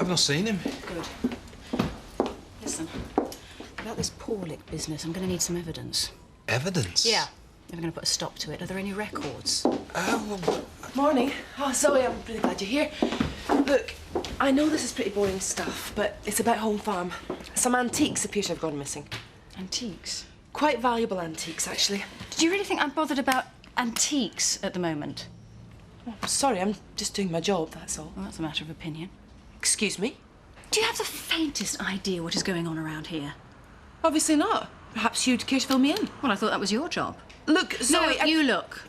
I've not seen him. Good. Listen, about this Porlick business, I'm going to need some evidence. Evidence? Yeah. Never going to put a stop to it. Are there any records? Well... Morning. Oh, Zoe, I'm really glad you're here. Look, I know this is pretty boring stuff, but it's about Home Farm. Some antiques appear to have gone missing. Antiques? Quite valuable antiques, actually. Did you really think I'm bothered about antiques at the moment? Oh, sorry, I'm just doing my job, that's all. Well, that's a matter of opinion. Excuse me? Do you have the faintest idea what is going on around here? Obviously not. Perhaps you'd care to fill me in. Well, I thought that was your job. Look, Zoe... No, you look.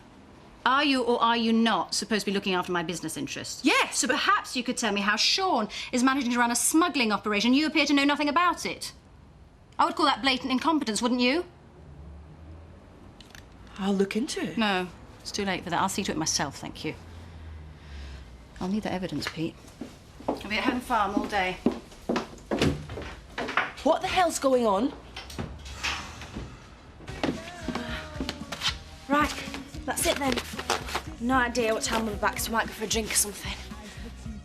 Are you or are you not supposed to be looking after my business interests? Yes. So perhaps you could tell me how Sean is managing to run a smuggling operation. You appear to know nothing about it. I would call that blatant incompetence, wouldn't you? I'll look into it. No, it's too late for that. I'll see to it myself, thank you. I'll need that evidence, Pete. I'll be at Home Farm all day. What the hell's going on? Right, that's it then. No idea what time we'll be back, so we might go for a drink or something.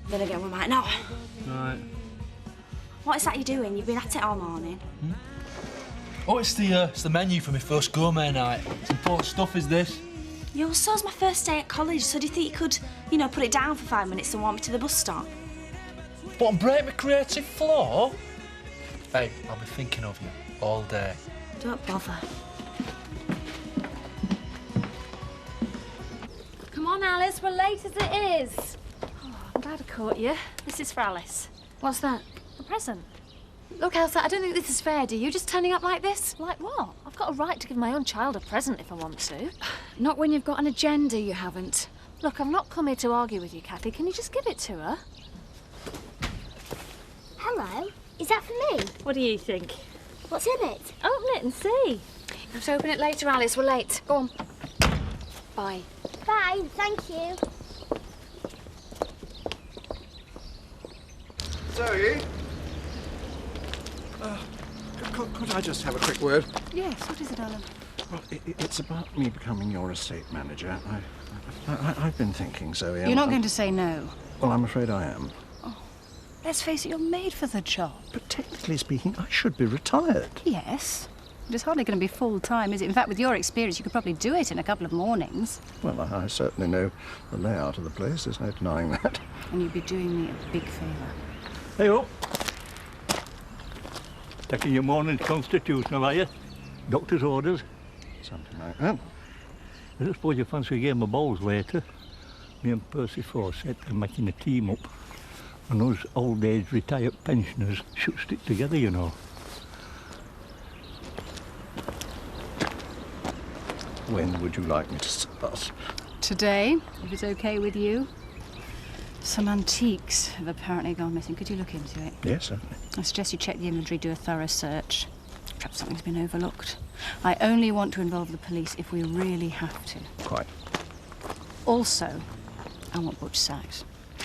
Then again, we might not. Right. What is that you're doing? You've been at it all morning. Oh, it's the menu for my first gourmet night. It's important stuff, is this? Yo, so's my first day at college, so do you think you could, you know, put it down for 5 minutes and walk me to the bus stop? What, and break my creative flow? Hey, I'll be thinking of you all day. Don't bother. Come on, Alice, we're late as it is. Oh, I'm glad I caught you. This is for Alice. What's that? A present. Look, Elsa, I don't think this is fair, do you? Just turning up like this? Like what? I've got a right to give my own child a present if I want to. Not when you've got an agenda, you haven't. Look, I've not come here to argue with you, Kathy. Can you just give it to her? Hello. Is that for me? What do you think? What's in it? Open it and see. You have to open it later, Alice. We're late. Go on. Bye. Bye, thank you. Zoe? Could I just have a quick word? Yes, what is it, Alan? Well, it's about me becoming your estate manager. I've been thinking, Zoe... You're not going to say no? Well, I'm afraid I am. Oh, let's face it, you're made for the job. But technically speaking, I should be retired. Yes. But it's hardly going to be full-time, is it? In fact, with your experience, you could probably do it in a couple of mornings. Well, I certainly know the layout of the place. There's no denying that. And you'd be doing me a big favour. Hey-o. Taking your morning's constitutional, are you? Doctor's orders? Something like that. I don't suppose you fancy a game of bowls later. Me and Percy Fawcett are making a team up. And those old-age retired pensioners should stick together, you know. When would you like me to start? Today, if it's okay with you. Some antiques have apparently gone missing. Could you look into it? Yes, certainly. I suggest you check the inventory, do a thorough search. Perhaps something's been overlooked. I only want to involve the police if we really have to. Quite. Also, I want Butch sacked.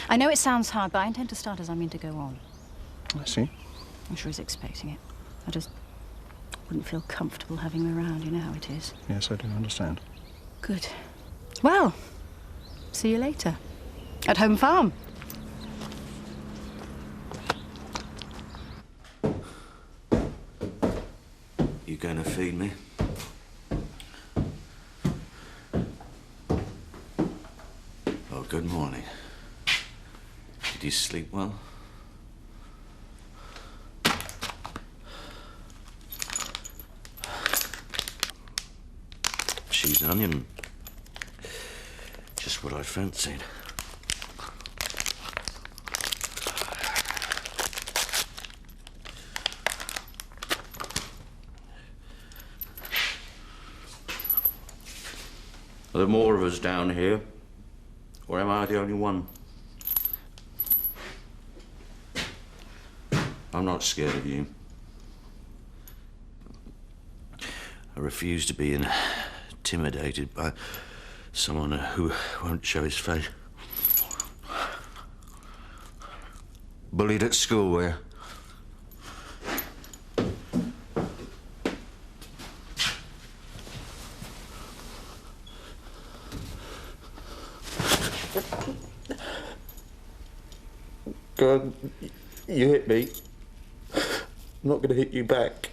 I know it sounds hard, but I intend to start as I mean to go on. I see. I'm sure he's expecting it. I just wouldn't feel comfortable having him around. You know how it is. Yes, I do understand. Good. Well, see you later. At Home Farm. You going to feed me? Oh, good morning. Did you sleep well? Cheese and onion. Just what I fancied. Are there more of us down here? Or am I the only one? I'm not scared of you. I refuse to be intimidated by someone who won't show his face. Bullied at school, were you? God, You hit me. I'm not going to hit you back.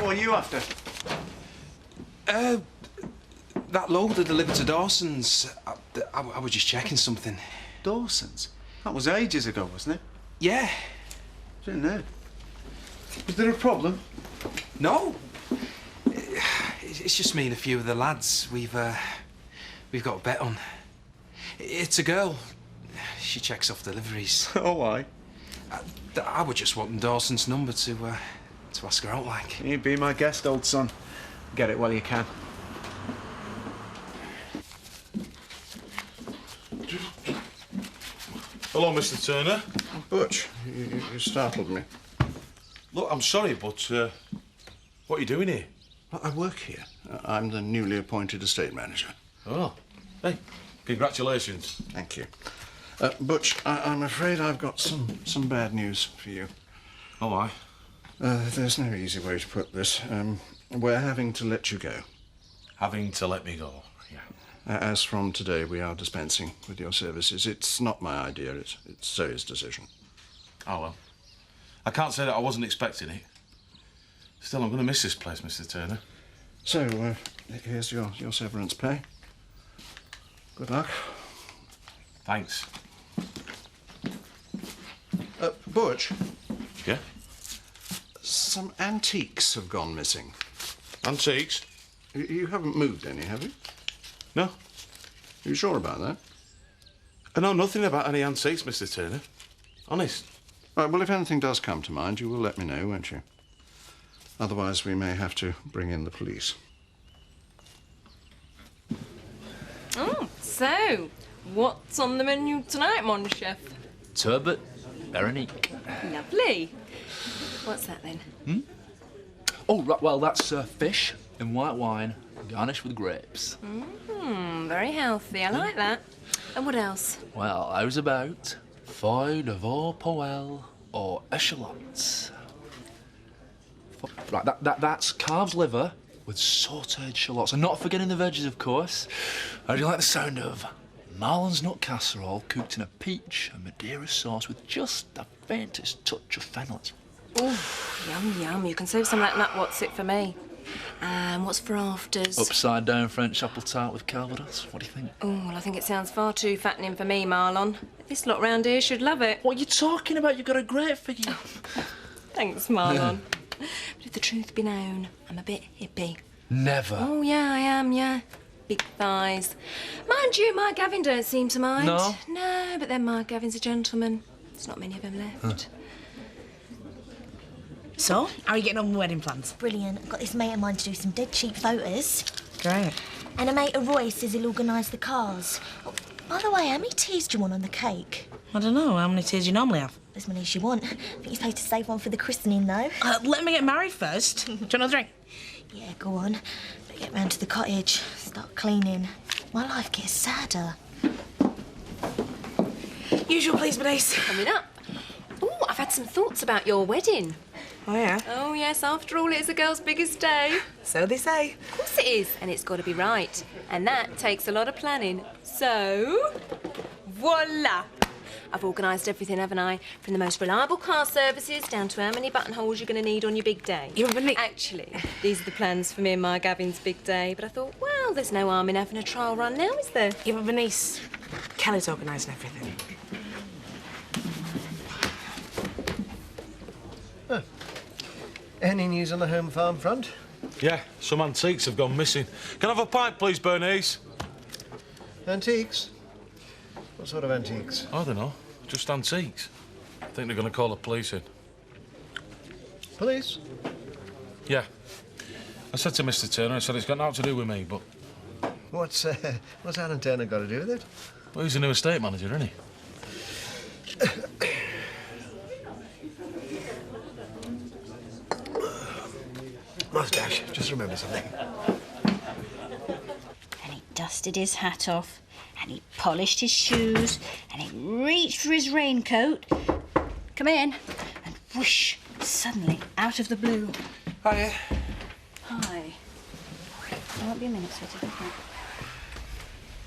What are you after? That load they delivered to Dawson's. I was just checking something. Dawson's? That was ages ago, wasn't it? Yeah. Didn't it? Was there a problem? No. It's just me and a few of the lads. We've got a bet on. It's a girl. She checks off deliveries. Oh, why? I was just wanting Dawson's number to ask her out like. You be my guest, old son. Get it while you can. Hello, Mr. Turner. Butch, you startled me. Look, I'm sorry, but what are you doing here? I work here. I'm the newly appointed estate manager. Oh, hey, congratulations. Thank you. Butch, I'm afraid I've got some bad news for you. Oh, why? There's no easy way to put this. We're having to let you go. Having to let me go, yeah. As from today, we are dispensing with your services. It's not my idea, it's Zoe's decision. Oh, well. I can't say that I wasn't expecting it. Still, I'm going to miss this place, Mr. Turner. So, here's your severance pay. Good luck. Thanks. Butch? Yeah? Some antiques have gone missing. Antiques? You haven't moved any, have you? No. Are you sure about that? I know nothing about any antiques, Mr. Turner. Honest. Right, well, if anything does come to mind, you will let me know, won't you? Otherwise, we may have to bring in the police. Oh, so, what's on the menu tonight, mon chef? Turbot, Veronique. Lovely. What's that then? Oh, right, well, that's fish and white wine, garnished with grapes. Very healthy. I like that. And what else? Well, how's about foie de veau poêle or echalots? Right, that's calf's liver with sautéed shallots. And not forgetting the veggies, of course. How do you like the sound of Marlon's nut casserole cooked in a peach and Madeira sauce with just the faintest touch of fennel? Ooh, yum, yum. You can save some of that nut what's it for me. And what's for afters? Upside down French apple tart with calvados. What do you think? Oh, well, I think it sounds far too fattening for me, Marlon. This lot round here should love it. What are you talking about? You've got a great figure. Thanks, Marlon. But if the truth be known, I'm a bit hippie. Never. Oh, yeah, I am, yeah. Big thighs. Mind you, Mark Gavin don't seem to mind. No? No, but then Mark Gavin's a gentleman. There's not many of them left. So, how are you getting on with wedding plans? Brilliant. I've got this mate of mine to do some dead cheap photos. Great. And a mate of Roy says he'll organise the cars. Oh, by the way, how many teas do you want on the cake? I don't know. How many teas do you normally have? As many as you want. I think you're supposed to save one for the christening, though. Let me get married first. Do you want another drink? Yeah, go on. But get round to the cottage. Start cleaning. My life gets sadder. Usual, please, Bernice. Coming up. Oh, I've had some thoughts about your wedding. Oh, yeah? Oh, yes, after all, it's a girl's biggest day. So they say. Of course it is, and it's got to be right. And that takes a lot of planning. So, voila! I've organised everything, haven't I? From the most reliable car services down to how many buttonholes you're going to need on your big day. Actually, these are the plans for me and my Gavin's big day. But I thought, well, there's no harm in having a trial run now, is there? Yeah, but Bernice, Kelly's organising everything. Any news on the home farm front? Yeah, some antiques have gone missing. Can I have a pint, please, Bernice? Antiques? What sort of antiques? I don't know. Just antiques. I think they're going to call the police in. Police? Yeah. I said to Mr. Turner, I said it's got nothing to do with me, but... What's Alan Turner got to do with it? Well, he's a new estate manager, isn't he? moustache. Just remember something. And he dusted his hat off, and he polished his shoes, and he reached for his raincoat. Come in. And whoosh, suddenly, out of the blue. Hiya. Hi. It won't be a minute, sweetie.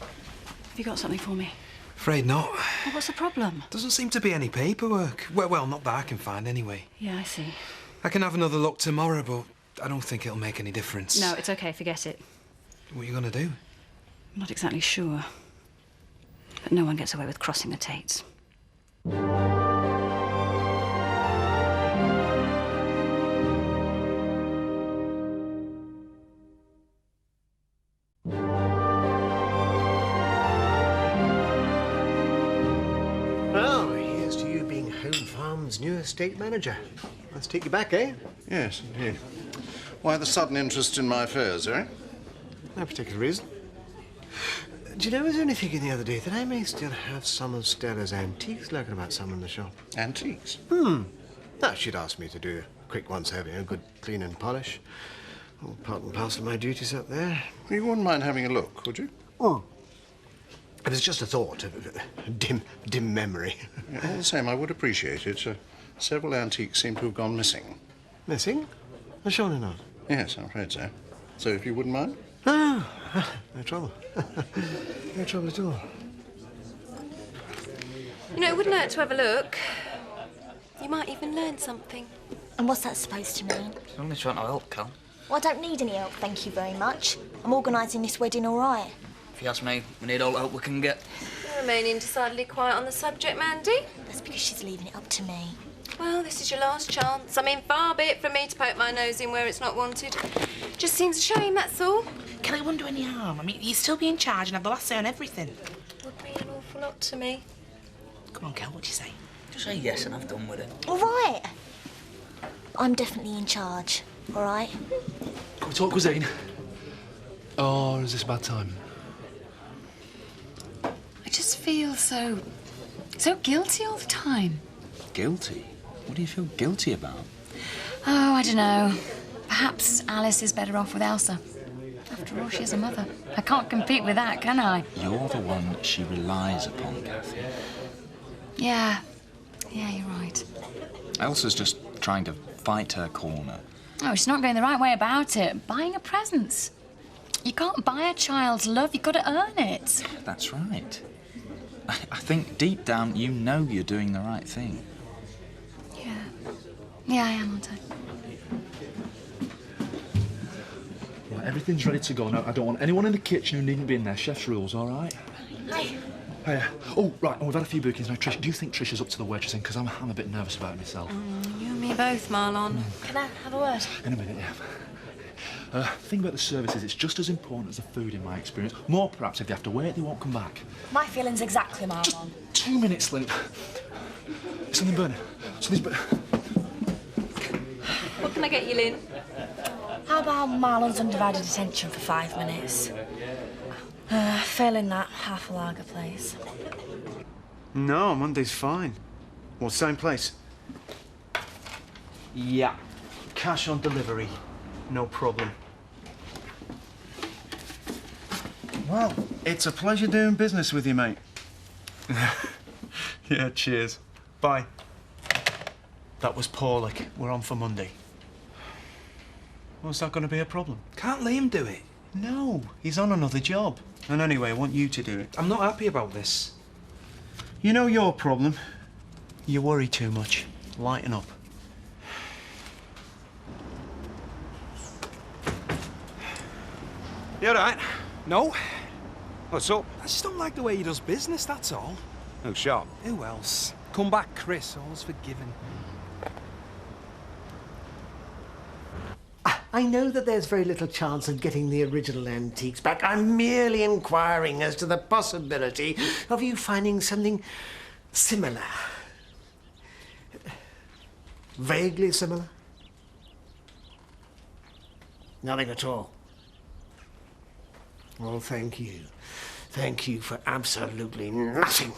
Have you got something for me? Afraid not. Well, what's the problem? Doesn't seem to be any paperwork. Well, not that I can find anyway. Yeah, I see. I can have another look tomorrow, but I don't think it'll make any difference. No, it's okay. Forget it. What are you gonna do? I'm not exactly sure. But no one gets away with crossing the Tates. Well, here's to you being Home Farm's new estate manager. Let's take you back, eh? Yes, indeed. Why the sudden interest in my affairs, eh? No particular reason. Do you know, I was only thinking the other day that I may still have some of Stella's antiques lurking about somewhere in the shop. Antiques? No, she'd asked me to do a quick once-over, a good clean and polish. All part and parcel of my duties up there. You wouldn't mind having a look, would you? Oh. It was just a thought, a dim memory. Yeah, all the same, I would appreciate it. Several antiques seem to have gone missing. Missing? Well, surely not. Yes, I'm afraid so. So if you wouldn't mind? No, no trouble. No trouble at all. You know, it wouldn't hurt to have a look. You might even learn something. And what's that supposed to mean? I'm only trying to help, Cal. Well, I don't need any help, thank you very much. I'm organising this wedding all right. If you ask me, we need all the help we can get. You're remaining decidedly quiet on the subject, Mandy. That's because she's leaving it up to me. Well, this is your last chance. I mean, far be it from me to poke my nose in where it's not wanted. Just seems a shame, that's all. Kelly wouldn't do any harm. I mean, you'd still be in charge and have the last say on everything. Would mean an awful lot to me. Come on, Kel, what do you say? Just say yes and I've done with it. All right. I'm definitely in charge, all right? Can we talk cuisine? Or is this a bad time? I just feel so guilty all the time. Guilty? What do you feel guilty about? Oh, I don't know. Perhaps Alice is better off with Elsa. After all, she's a mother. I can't compete with that, can I? You're the one she relies upon, Kathy. Yeah, you're right. Elsa's just trying to fight her corner. Oh, she's not going the right way about it. Buying her presents. You can't buy a child's love, you've got to earn it. That's right. I think deep down you know you're doing the right thing. Yeah, I am, aren't I? Right, everything's ready to go now. I don't want anyone in the kitchen who needn't be in there. Chef's rules, all right? Hey. Hiya. Oh, right, and we've had a few bookings now. Trish, do you think Trish is up to the waitressing? Because I'm a bit nervous about it myself. You and me both, Marlon. Can I have a word? In a minute, yeah. The thing about the services, it's just as important as the food in my experience. More perhaps if they have to wait, they won't come back. My feelings exactly, Marlon. Just 2 minutes, Lynn. Something burning. Something's burning. What can I get you, Lynn? How about Marlon's undivided attention for 5 minutes? Failing that, half a lager, please. No, Monday's fine. Well, same place? Yeah. Cash on delivery. No problem. Well, it's a pleasure doing business with you, mate. Yeah, cheers. Bye. That was Paulick. We're on for Monday. What's that going to be a problem? Can't Liam do it? No, he's on another job. And anyway, I want you to do it. I'm not happy about this. You know your problem? You worry too much. Lighten up. You all right? No. What's up? I just don't like the way he does business, that's all. Oh, sharp. Who else? Come back, Chris. All's forgiven. I know that there's very little chance of getting the original antiques back. I'm merely inquiring as to the possibility of you finding something similar. Vaguely similar? Nothing at all. Well, thank you. Thank you for absolutely nothing.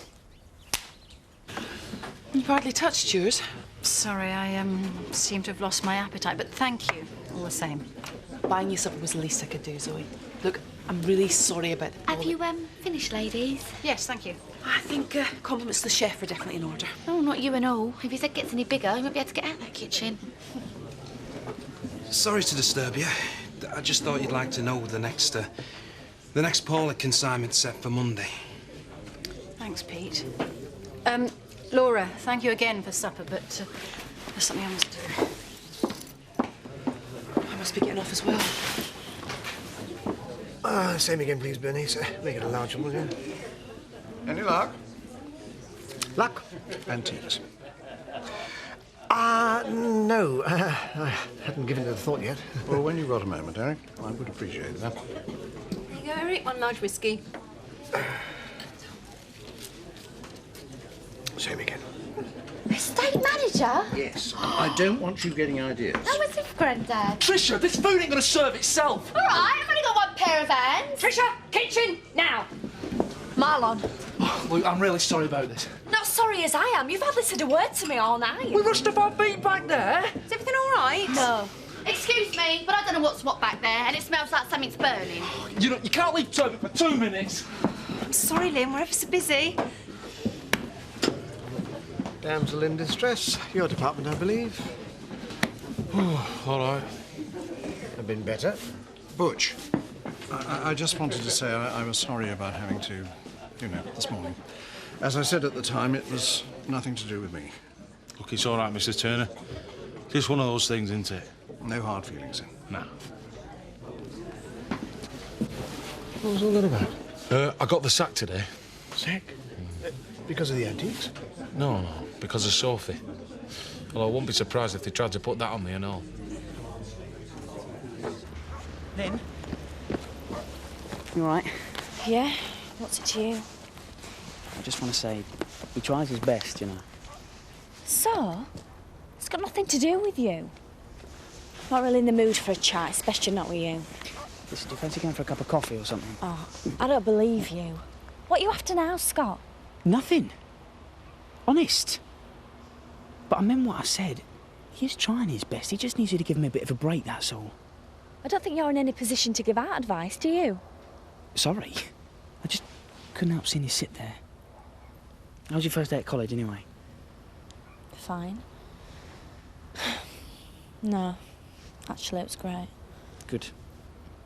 You've hardly touched yours. Sorry, I seem to have lost my appetite, but thank you. all the same. Buying you supper was the least I could do, Zoe. Look, I'm really sorry about... Have you, finished, ladies? Yes, thank you. I think compliments to the chef are definitely in order. Oh, not you and all. If his head gets any bigger, he won't be able to get out of that kitchen. Sorry to disturb you. I just thought you'd like to know the next Paulet consignment's set for Monday. Thanks, Pete. Laura, thank you again for supper, but there's something I must do. I must be getting off as well. Same again, please, Bernice. Make it a large one, will you? Any luck? Luck? Antiques. No. I hadn't given it a thought yet. Well, when you've got a moment, Eric, I would appreciate that. Here you go, Eric. One large whiskey. Same again. Estate manager? Yes. I don't want you getting ideas. How was it, Grandad? Trisha, this food ain't gonna serve itself. All right, I've only got one pair of hands. Trisha, kitchen, now! Marlon. Oh, look, I'm really sorry about this. Not sorry as I am. You've hardly said a word to me all night. We rushed off our feet back there. Is everything all right? No. Excuse me, but I don't know what's what back there, and it smells like something's burning. You know, you can't leave turbot for 2 minutes. I'm sorry, Lynn. We're ever so busy. Damsel in distress. Your department, I believe. All right. Have been better. Butch, I just wanted to say I was sorry about having to, this morning. As I said at the time, it was nothing to do with me. Look, it's all right, Mrs. Turner. Just one of those things, isn't it? No hard feelings in. Nah. What was all that about? I got the sack today. Sack? Because of the antiques? No, because of Sophie. Well, I wouldn't be surprised if they tried to put that on me and all. Lynn? You all right? Yeah? What's it to you? I just want to say, he tries his best, you know. So? It's got nothing to do with you. Not really in the mood for a chat, especially not with you. Listen, do you fancy going for a cup of coffee or something? Oh, I don't believe you. What are you after now, Scott? Nothing. Honest. But I meant what I said. He's trying his best. He just needs you to give him a bit of a break, that's all. I don't think you're in any position to give out advice, do you? Sorry. I just couldn't help seeing you sit there. How was your first day at college, anyway? Fine. No. Actually, it was great. Good.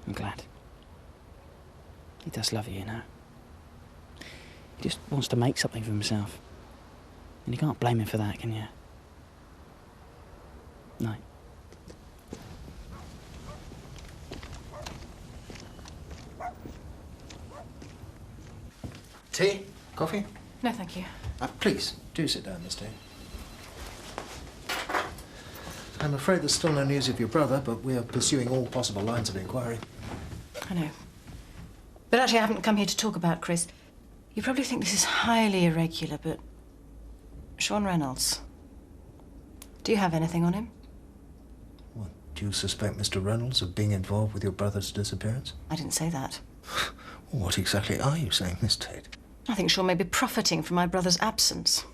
I'm glad. He does love you, you know. He just wants to make something for himself. And you can't blame him for that, can you? No. Tea? Coffee? No, thank you. Please, do sit down, Miss Tea. I'm afraid there's still no news of your brother, but we are pursuing all possible lines of inquiry. I know. But actually, I haven't come here to talk about Chris. You probably think this is highly irregular, but... Sean Reynolds. Do you have anything on him? What, do you suspect Mr. Reynolds of being involved with your brother's disappearance? I didn't say that. What exactly are you saying, Miss Tate? I think Sean may be profiting from my brother's absence.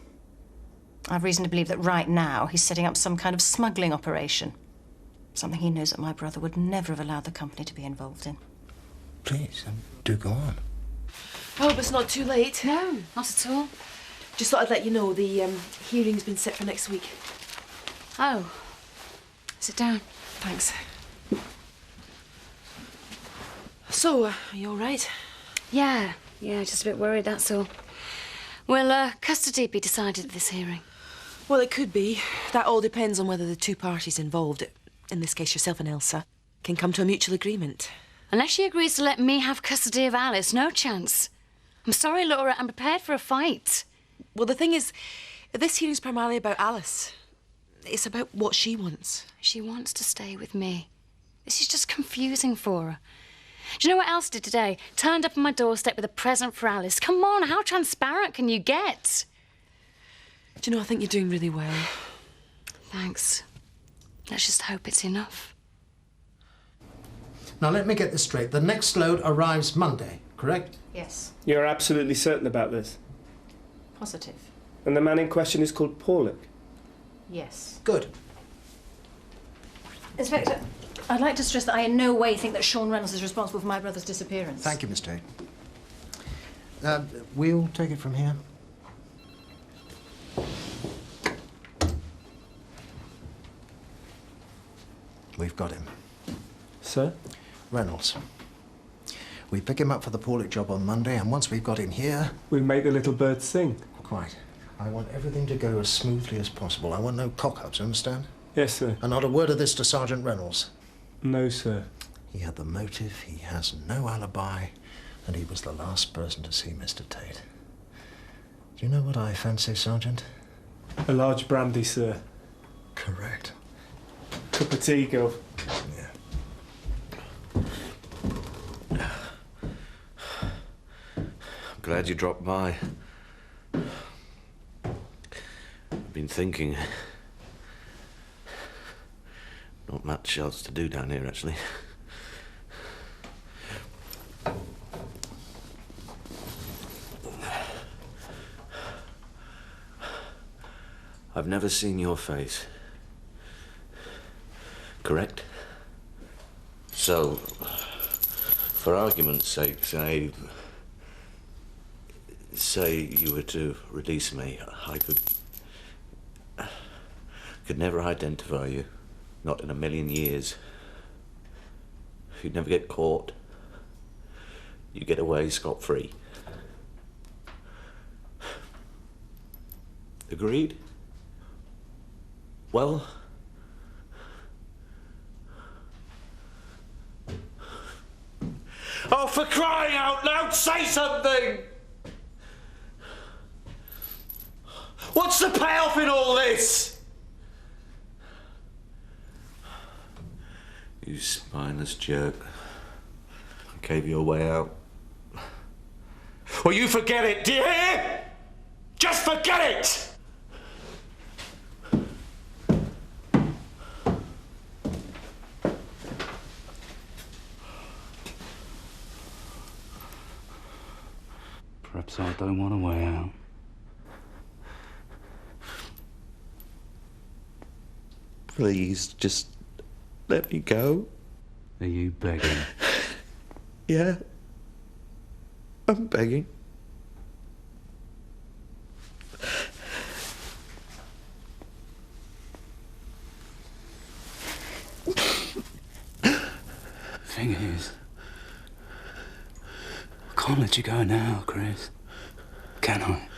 I've reason to believe that right now he's setting up some kind of smuggling operation. Something he knows that my brother would never have allowed the company to be involved in. Please, do go on. I hope it's not too late. No, not at all. Just thought I'd let you know the hearing's been set for next week. Oh. Sit down. Thanks. So, are you all right? Yeah, just a bit worried, that's all. Will custody be decided at this hearing? Well, it could be. That all depends on whether the two parties involved, in this case yourself and Elsa, can come to a mutual agreement. Unless she agrees to let me have custody of Alice, no chance. I'm sorry, Laura, I'm prepared for a fight. Well, the thing is, this hearing's primarily about Alice. It's about what she wants. She wants to stay with me. This is just confusing for her. Do you know what else did today? Turned up on my doorstep with a present for Alice. Come on, how transparent can you get? Do you know, I think you're doing really well. Thanks. Let's just hope it's enough. Now, let me get this straight. The next load arrives Monday, correct? Yes. You're absolutely certain about this? Positive. And the man in question is called Paulet? Yes. Good. Inspector, I'd like to stress that I in no way think that Sean Reynolds is responsible for my brother's disappearance. Thank you, Miss Tate. We'll take it from here. We've got him. Sir? Reynolds. We pick him up for the Paulet job on Monday, and once we've got him here... We make the little bird sing. Quite. I want everything to go as smoothly as possible. I want no cock-ups, understand? Yes, sir. And not a word of this to Sergeant Reynolds. No, sir. He had the motive, he has no alibi, and he was the last person to see Mr. Tate. Do you know what I fancy, Sergeant? A large brandy, sir. Correct. Cup of tea, Gov. I'm glad you dropped by. I've been thinking. Not much else to do down here, actually. I've never seen your face. Correct? So, for argument's sake, say you were to release me, I could never identify you. Not in a million years. You'd never get caught. You get away scot-free. Agreed? Well... Oh, for crying out loud, say something! What's the payoff in all this? You spineless jerk. I gave you a way out. Well, you forget it, do you hear? Just forget it! Perhaps I don't want a way out. Please, just let me go. Are you begging? Yeah. I'm begging. Thing is, I can't let you go now, Chris. Can I?